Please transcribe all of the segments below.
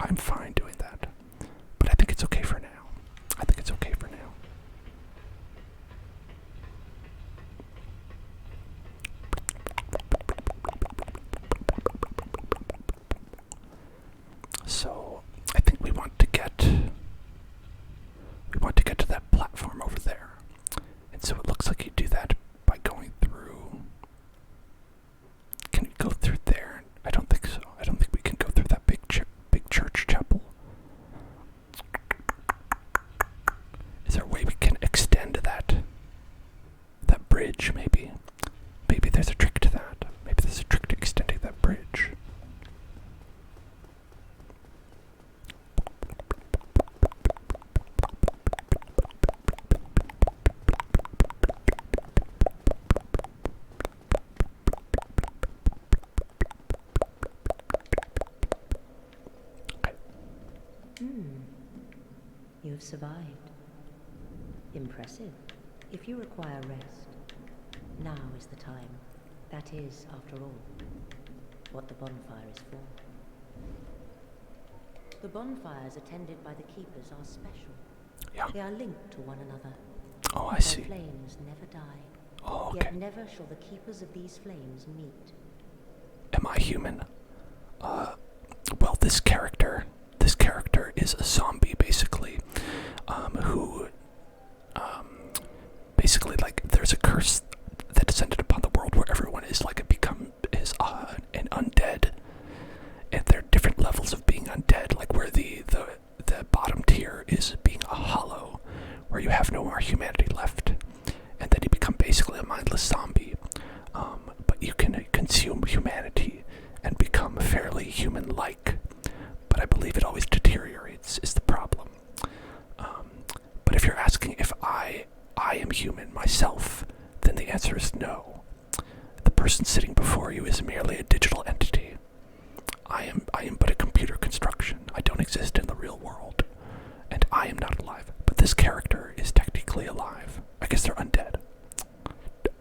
I'm fine doing that. But I think it's okay for now. I think it's okay for now. So I think we want to get to that platform over there. And so it looks like you do that by going through. Can we go through there? I don't think so. I don't think we can go through that big church chapel. Is there a way we can extend that bridge? Maybe there's a trick to that. Maybe there's a trick to extending that bridge. You've survived. Impressive. If you require rest, now is the time. That is, after all, what the bonfire is for. The bonfires attended by the keepers are special. Yeah. They are linked to one another. Oh, I Their see. flames never die. Oh, okay. Yet never shall the keepers of these flames meet. Am I human? Well, this character is a zombie, basically, who, basically, like, there's a curse that descended upon the world where everyone is, like, an undead, and there are different levels of being undead, like, where the bottom tier is being a hollow, where you have no more humanity left, and then you become basically a mindless zombie, but you can consume humanity and become fairly human-like, but I believe it always deteriorates, is the problem. But if you're asking if I am human myself, then the answer is no. The person sitting before you is merely a digital entity. I am but a computer construction. I don't exist in the real world, and I am not alive. But this character is technically alive. I guess they're undead.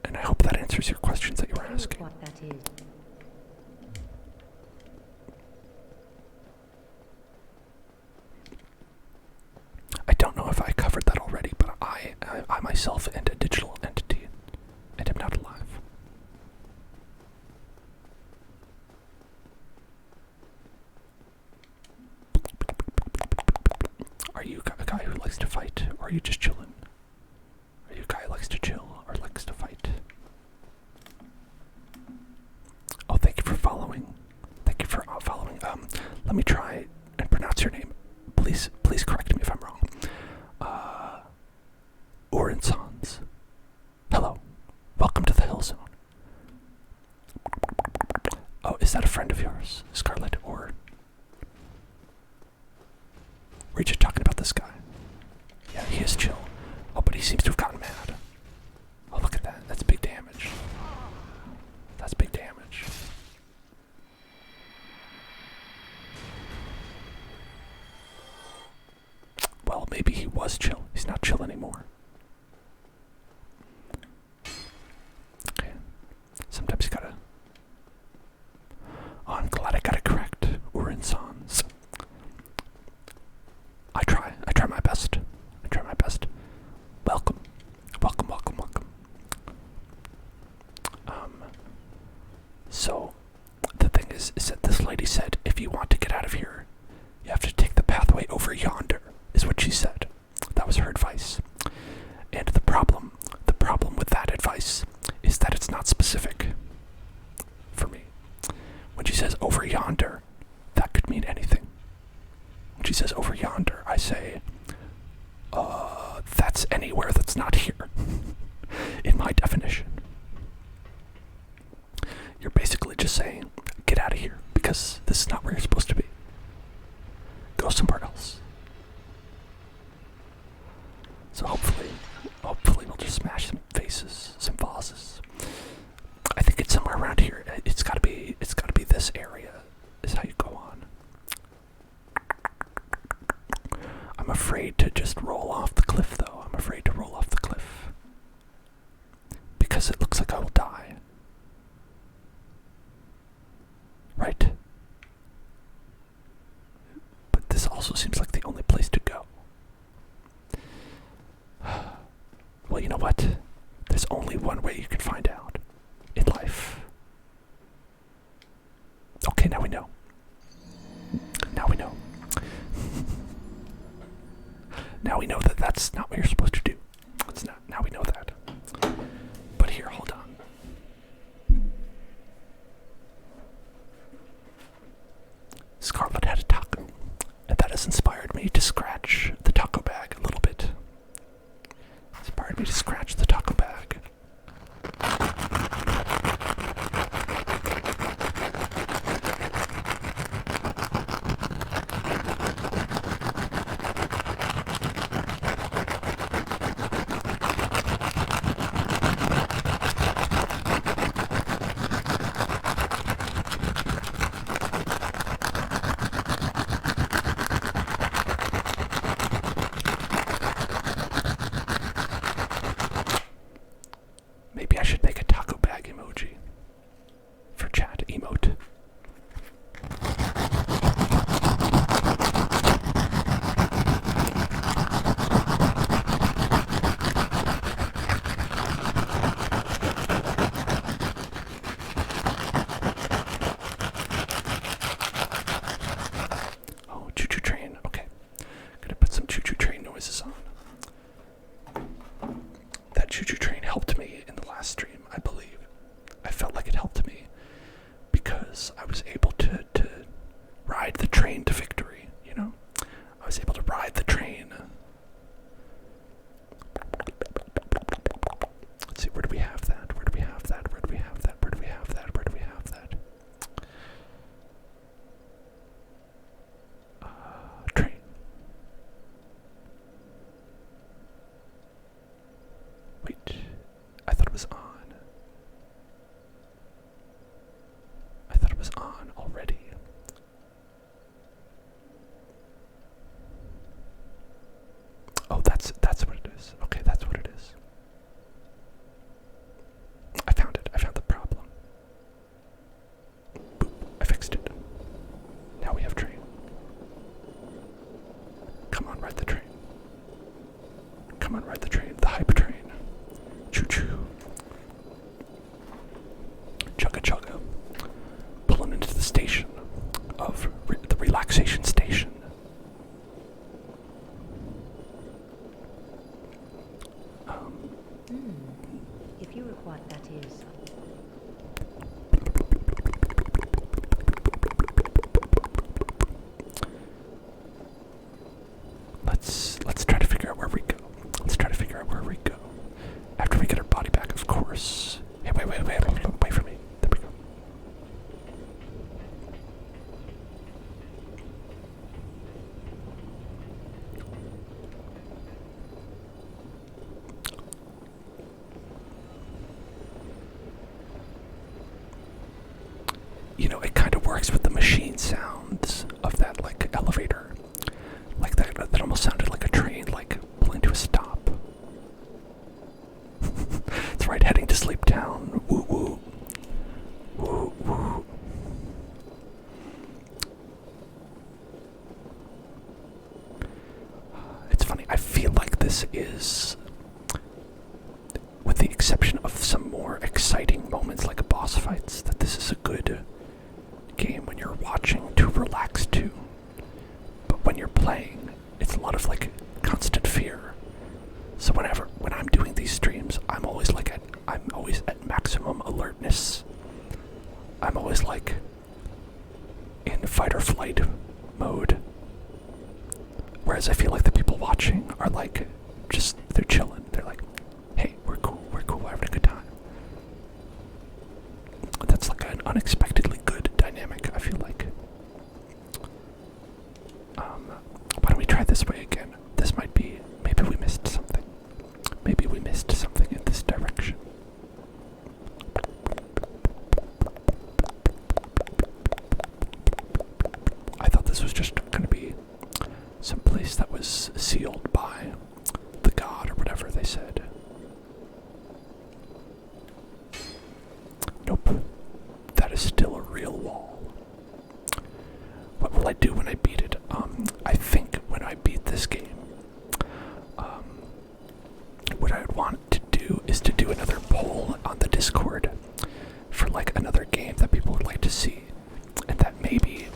And I hope that answers your questions that you were asking. What that is. I don't know if I covered that already, but I myself am a digital entity, and am not alive. Are you a guy who likes to fight, or are you just chilling? Are you a guy who likes to chill, or likes to fight? Oh, thank you for following. Thank you for following. Let me try and pronounce your name. Please correct me if I'm wrong. Orensons. Hello. Welcome to the Hill Zone. Oh, is that a friend of yours, Scarlet, or were you just talking about this guy? Yeah, he is chill. Oh, but he seems to have gotten mad. Oh, look at that. That's big damage. That's big damage. Well, maybe he was chill. He's not chill anymore. Okay. Sometimes you gotta... Oh, I'm glad I got it correct. Orensons. I try my best. I try my best. Welcome. Welcome. So, the thing is that this lady said, if you want to get out of here, you have to take the pathway over yonder, is what she said. That was her advice. And the problem with that advice is that it's not specific for me. When she says over yonder, that could mean anything. When she says over yonder, I say, that's anywhere that's not here, in my definition. You're basically just saying, get out of here, because this is not where you're supposed to be. Go somewhere else. So hopefully we'll just smash some faces, some vases. I think it's somewhere around here. It's gotta be this area, is how you go on. I'm afraid to just roll off the cliff, though. I'm afraid to roll off the cliff. Because it looks like I will die. Right? Now we know that that's not what you're supposed to do. It's not. Now we know that. But here, hold on. Scarlet had a taco, and that has inspired me to scratch the taco bag a little bit. Inspired me to scratch the taco bag. Maybe I should make a taco bag emoji for chat emote. Oh, choo-choo train. Okay. Gonna put some choo-choo train noises on. That choo-choo train helped me in the last stream, I believe. I felt like it helped me because I was able to ride the train to victory, you know? I was able to ride the train. Let's see, where do we have that? Where do we have that? Where do we have that? Where do we have that? Where do we have that? Train. Wait, I thought it was on. I thought it was on already. Oh, that's what it is. Okay, that's what it is. I found it. I found the problem. Boop. I fixed it. Now we have train. Come on, ride the train. Come on, ride the train. The hype train. Choo-choo. Chugga-chugga. Pulling into the station of the relaxation station. If you require, that is. Let's try to figure out where we go. Let's try to figure out where we go. After we get our body back, of course. Hey, wait for me. There we go. You know, it kind of works with the machine sounds of that, like, elevator. Like that almost sounded like a train, like, pulling to a stop. It's right, heading to Sleep Town. Woo woo. Woo woo. It's funny, I feel like this is, with the exception of some more exciting moments like boss fights, that this is a good game when you're watching to relax to. But when you're playing, it's a lot of like constant fear. So when I'm doing these streams, I'm always at maximum alertness. I'm always like in fight or flight mode. Whereas I feel like the people watching are like they're chilling. They're like, hey, we're cool, we're having a good time. That's like an unexpectedly good dynamic, I feel like. Why don't we try this way again? This might be, maybe we missed something. Maybe we missed something in this direction. I thought this was just going to be some place that was sealed by the god or whatever they said. Nope. That is still a real wall. What will I do when I beat it? I think when I beat this game, what I would want to do is to do another poll on the Discord for like another game that people would like to see, and that maybe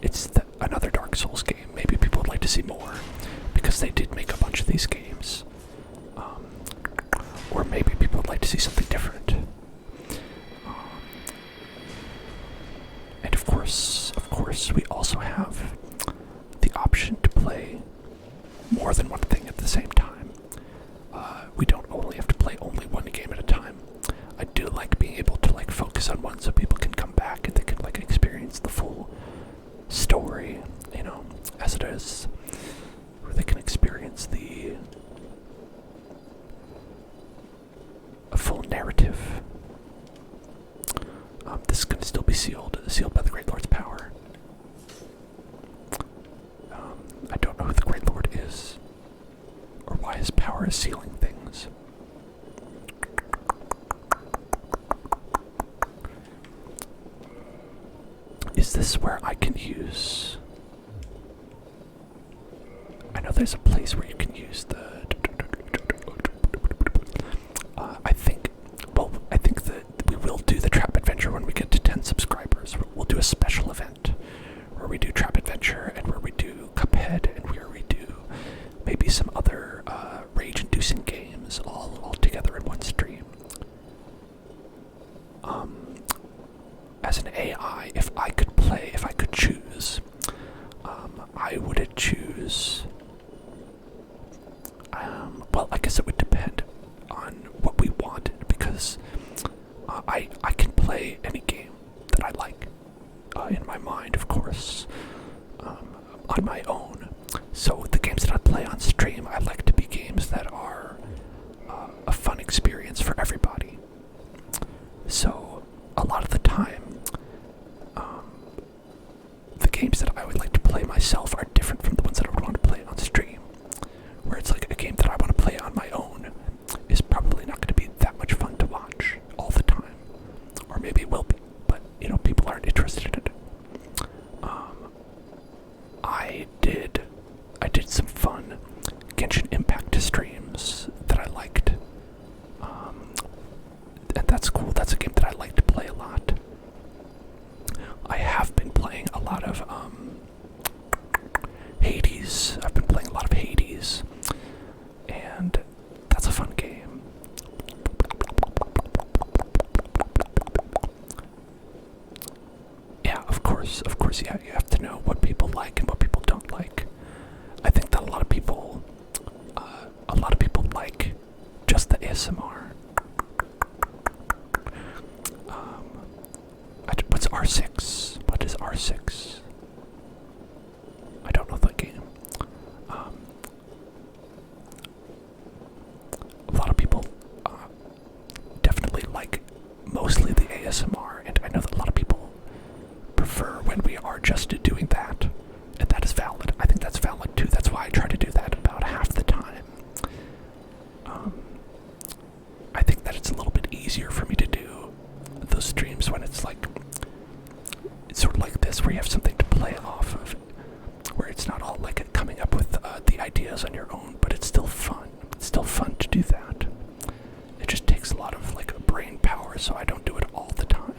it's another Dark Souls game. Maybe people would like to see more, because they did make course, we also have the option to play more than one thing at the same time. We don't only have to play only one game at a time. I do like being able to like focus on one so people can come back and they can like experience the full story, you know, as it is, where they can experience a full narrative. This is going to still be sealed by the Great Lord's power. I don't know who the Great Lord is, or why his power is sealing things. Is this where I can use... I know there's a place where you can use the... I think that we will do the Trap Adventure when we get to 10 subscribers. We'll do a special event where we do Trap Adventure and where we do Cuphead and where we do maybe some other rage-inducing games all together in one stream. As an AI, if I could choose, I would choose... well, I guess it would depend on what we wanted, because I can play any game that I like, in my mind, of course, on my own. So the games that I play on stream, I like to be games that are a fun experience for everybody. So a lot of the time, the games that I would like to play myself are different from the ones that I would want to play on stream. Where it's like a game that I want to play on my own is probably not going to be that much fun to watch all the time. Or maybe it will be, but, you know, people aren't interested in it. I did some fun Genshin Impact streams that I liked. And that's cool. That's a game that I like to play a lot. I have been playing a lot of Hades. I've been playing a lot of Hades, and that's a fun game. Yeah, of course, yeah, you have to know what people like and what people don't like. I think that a lot of people like just the ASMR. What's R6? What is R6? I don't know that game. A lot of people definitely like mostly the ASMR, and I know that a lot of people prefer when we are just doing that, and that is valid. I think that's valid too. That's why I try to do that about half the time. I think that it's a little bit easier for me to do those streams when it's like, it's sort of like this, where you have something to play off of, where it's not all like coming up with the ideas on your own, but it's still fun. It's still fun to do that. It just takes a lot of like brain power, so I don't do it all the time.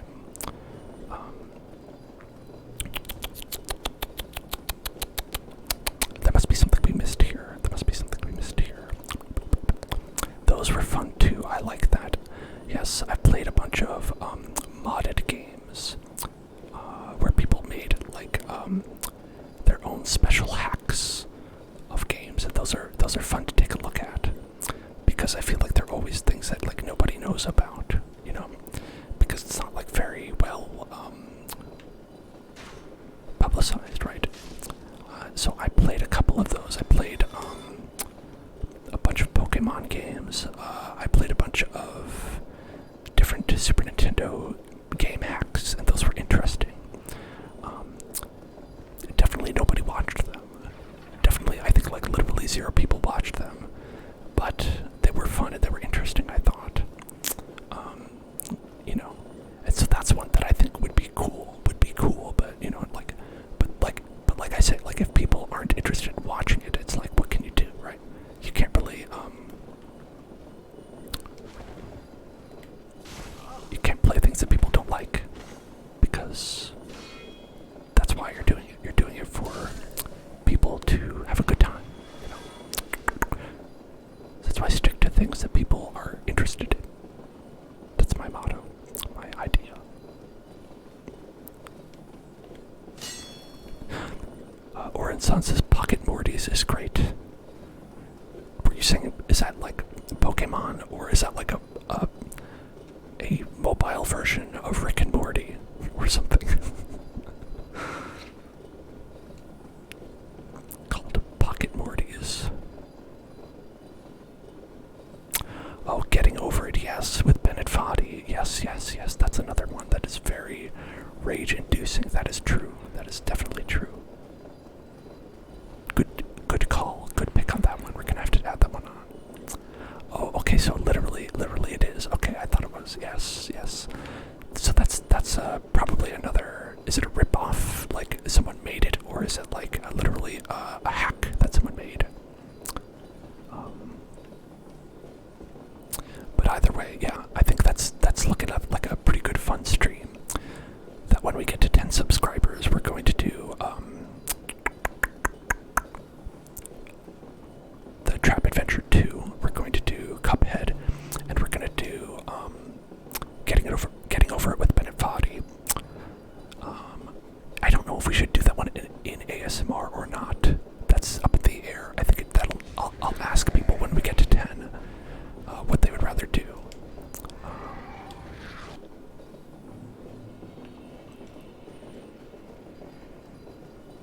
There must be something we missed here. Those were fun too. I like that. Yes, I've played a bunch of modded games where people made like their own special hacks of games, and those are fun to take a look at, because I feel like they're always things that like nobody knows about, you know, because it's not like very well publicized, right? So I played a couple of those. I played a bunch of Pokemon games. I played a bunch of different Super Nintendo game hacks, and those were interesting. Definitely nobody watched them. Definitely, I think like literally 0 people watched them. But they were fun and they were interesting, I thought. You know, and so that's one that I think would be cool, but you know, but like I said, like if people aren't interested in watching it, it's like, what can you do, right? You can't really version of Rick and Morty or something. Called Pocket Mortys. Oh, Getting Over It, yes, with Bennett Foddy. Yes, yes, yes, that's another one that is very rage-inducing. That is true. That is definitely true. Good call. Good pick on that one. We're gonna have to add that one on. Oh, okay, so literally it is. Okay, I thought it was. Yes, yes. So that's probably another. Is it a rip-off? Like someone made it, or is it like literally a hack that someone made? But either way, yeah, I think that's looking up like a pretty good fun stream. That when we get to 10 subscribers, we're going to do the Trap Adventure 2. We're going to do Cuphead, and we're going to do Getting Over It with Bennett Foddy. I don't know if we should do that one in ASMR or not. That's up in the air. I think I'll ask people when we get to 10 what they would rather do.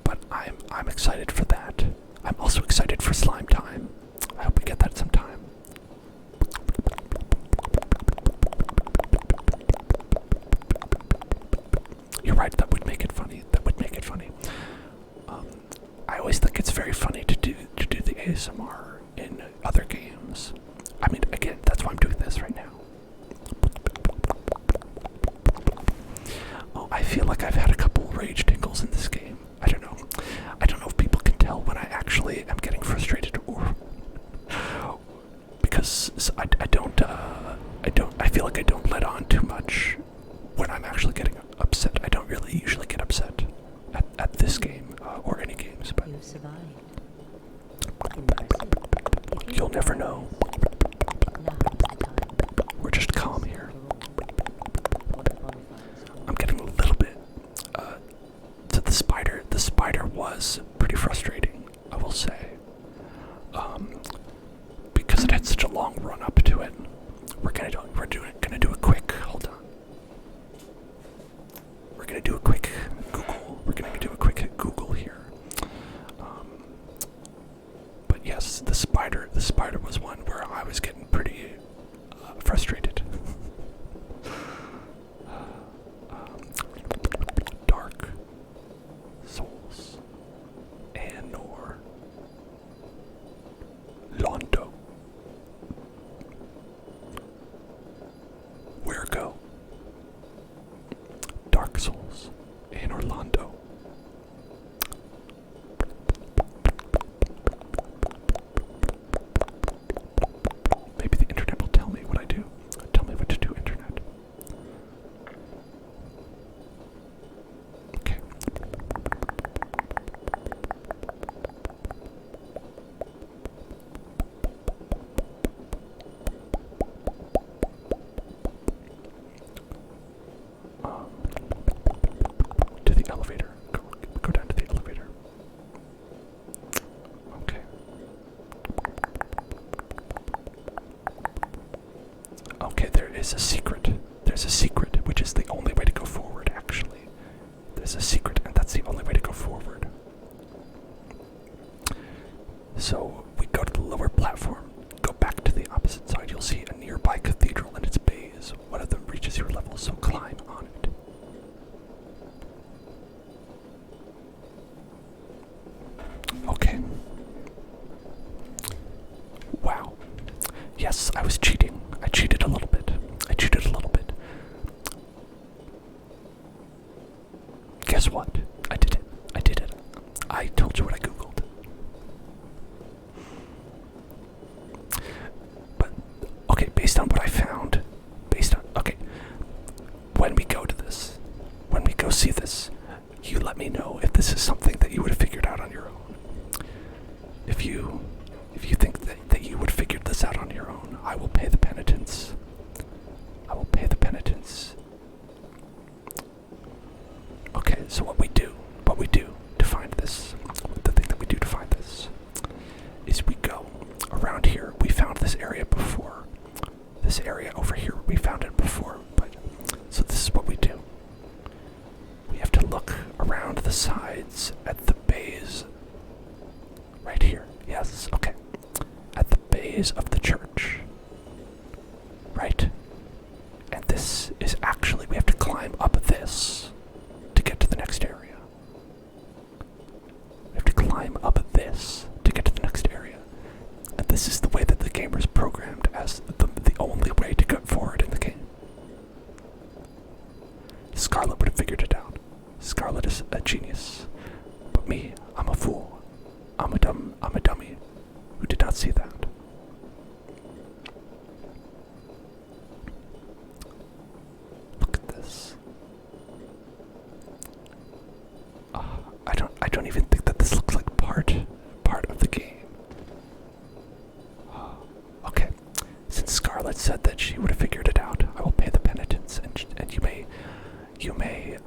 But I'm excited for that. I'm also excited for Slime Time. I hope we get that sometime. You're right, that would make it funny. That would make it funny. I always think it's very funny to do the ASMR in other games. I mean, again, that's why I'm doing this right now. Oh, I feel like I've had a couple rage tingles in this game. I don't know. I don't know if people can tell when I actually am getting frustrated or because I feel like I don't let on too much when I'm actually getting upset. I don't really usually get upset at this game or any games, but You survived. you'll never know. Now is the time. We're just calm here. What the bonfires for. I'm getting a little bit to the spider. The spider was pretty frustrating, I will say. Because it had such a long run up to it. We're gonna do a quick. Hold on. We're gonna do a quick Google. We're gonna do a quick Google here. But yes, the spider was one where I was getting pretty frustrated. Dark Souls Anor Londo. Where go? Dark Souls in Orlando. Maybe the internet will tell me what I do. Tell me what to do, internet. Okay. To the elevator. Go down to the elevator. Okay. Okay, there is a secret. There's a secret, which is the only way to go forward, actually. There's a secret, and that's the only way to go forward. So, we go to the lower platform, go back to the opposite side, you'll see a nearby cathedral and its bays. One of them reaches your level, so climb on it. Okay. Wow. Yes, I was cheating. I cheated a little bit. Guess what? I did it. I told you what I googled. But, okay, based on what I found, okay, when we go to this, when we go see this, you let me know if this is something that you would have figured out on your own. If you think that you would have figured this out on your own, I will pay the penitence. Okay, so what we do to find this, the thing that we do to find this, is we go around here. We found this area before. This area over here, we found it before, but, so is at the base. Right here. Yes, okay. At the base of the church. Right? And this is actually, we have to climb up this to get to the next area. We have to climb up this to get to the next area. And this is the way that the game is programmed as the only way to go forward in the game. Scarlet would have figured it out. Scarlet is a genius. But me, I'm a fool. I'm a dummy who did not see that. Look at this. I don't even think that this looks like part of the game. Okay. Since Scarlet said that she would have figured it out, I will pay the penitence, and you may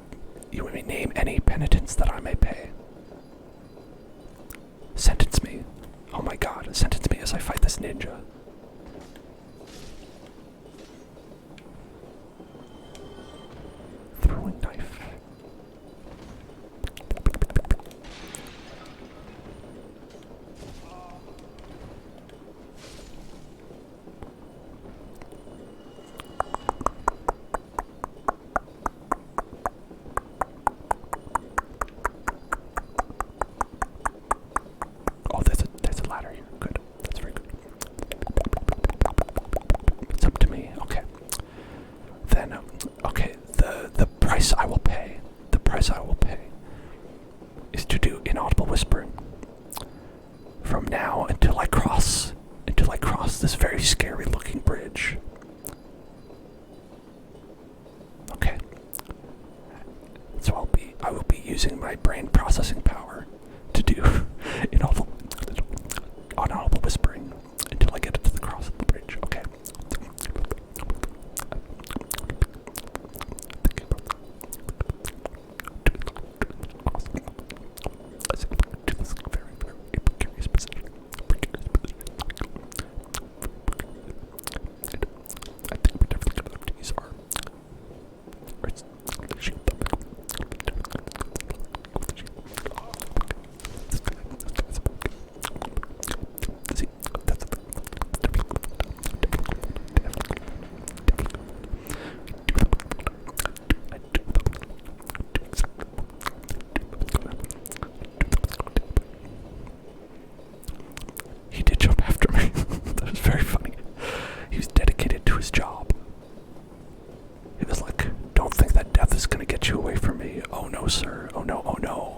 name any penitence that I may pay. Sentence me. Oh my god, sentence me as I fight this ninja. Throwing knife. Oh, there's a ladder here. Good. That's very good. It's up to me. Okay. Then, okay, the price I will pay, is to do inaudible whispering. From now until I cross this very scary looking bridge. Okay. So I will be using my brain processing power to do inaudible whispering until I get to the cross of the bridge. Okay. He did jump after me. That was very funny. He was dedicated to his job. He was like, don't think that death is gonna get you away from me. Oh no, sir. Oh no, oh no.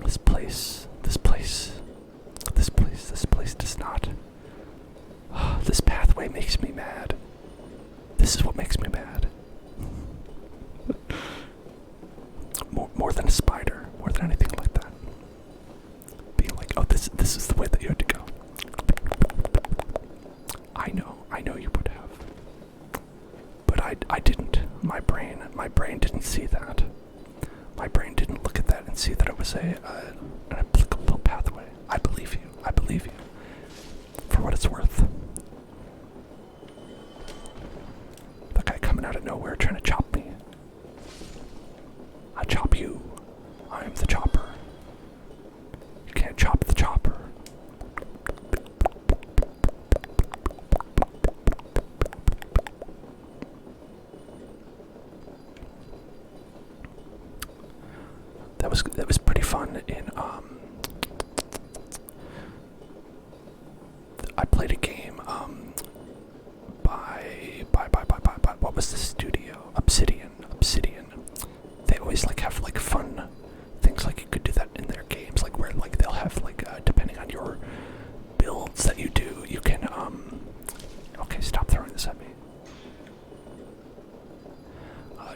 This place does not. This pathway makes me mad. This is what makes me mad. More than a spider, more than anything like that. Being like, oh, this is the way that you had to go. I know you would have. But I didn't. My brain didn't see that. My brain didn't look at that and see that it was an applicable pathway. I believe you. For what it's worth. The guy coming out of nowhere trying to chop me. I chop you. I am the chopper. You can't chop the chopper. That was pretty fun in I played a game by what was the studio? Obsidian. They always like have like fun things, like you could do that in their games, like where like they'll have like depending on your builds that you do, you can okay, stop throwing this at me.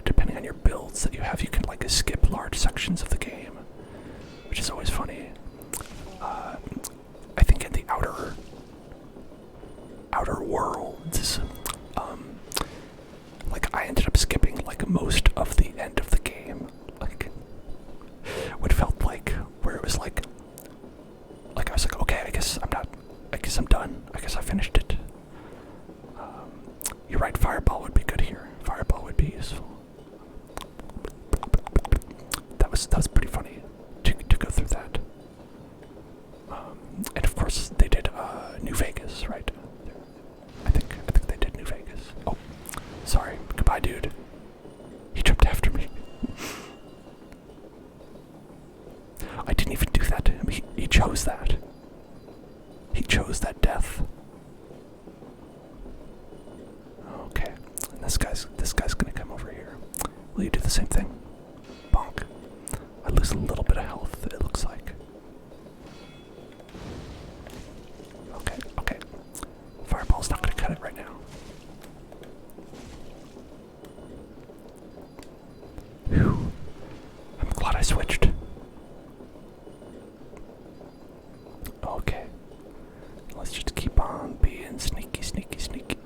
Depending on your builds that you have, you can like skip large sections of the game. which is always funny. I think in the outer worlds, like I ended up skipping like most of the end of the game, like what felt like where it was like I was like, okay, I guess I'm done. I guess I finished it. You're right, fireball would be good here. Fireball would be useful. That was pretty funny to go through that. And of course they did New Vegas, right? I think they did New Vegas. Oh, sorry. Goodbye, dude. He jumped after me. I didn't even do that to him. He chose that. He chose that death. Okay. And this guy's gonna come over here. Will you do the same thing? Bonk. I lose a little bit of health, it looks like. Okay. Fireball's not gonna cut it right now. Whew. I'm glad I switched. Okay. Let's just keep on being sneaky. Sneaky.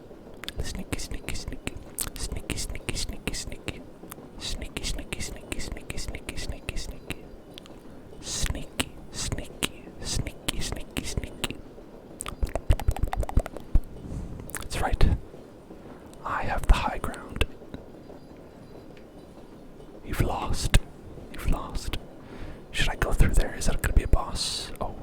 That's right. I have the high ground. You've lost. Should I go through there? Is that gonna be a boss? Oh.